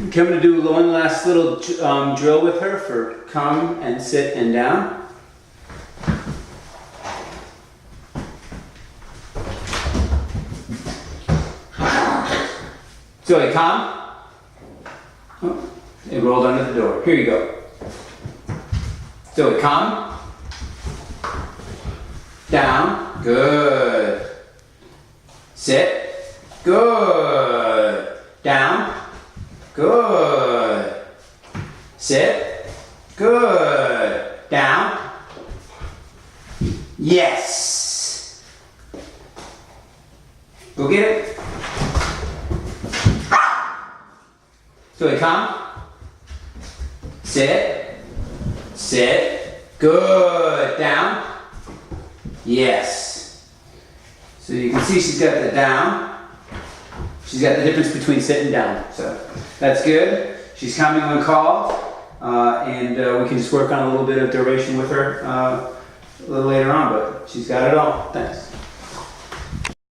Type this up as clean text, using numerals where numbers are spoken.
I'm going to do one last little drill with her for come and sit and down. Zoe, come. Oh, it rolled under the door. Here you go. Zoe, come. Down. Good. Sit. Good. Down. Good. Sit. Good. Down. Yes. Go get it. Zoe, come. Sit. Sit. Good. Down. Yes. So you can see she's got the down. She's got the difference between sit and down. So that's good. She's coming when called. And we can just work on a little bit of duration with her a little later on, but she's got it all. Thanks.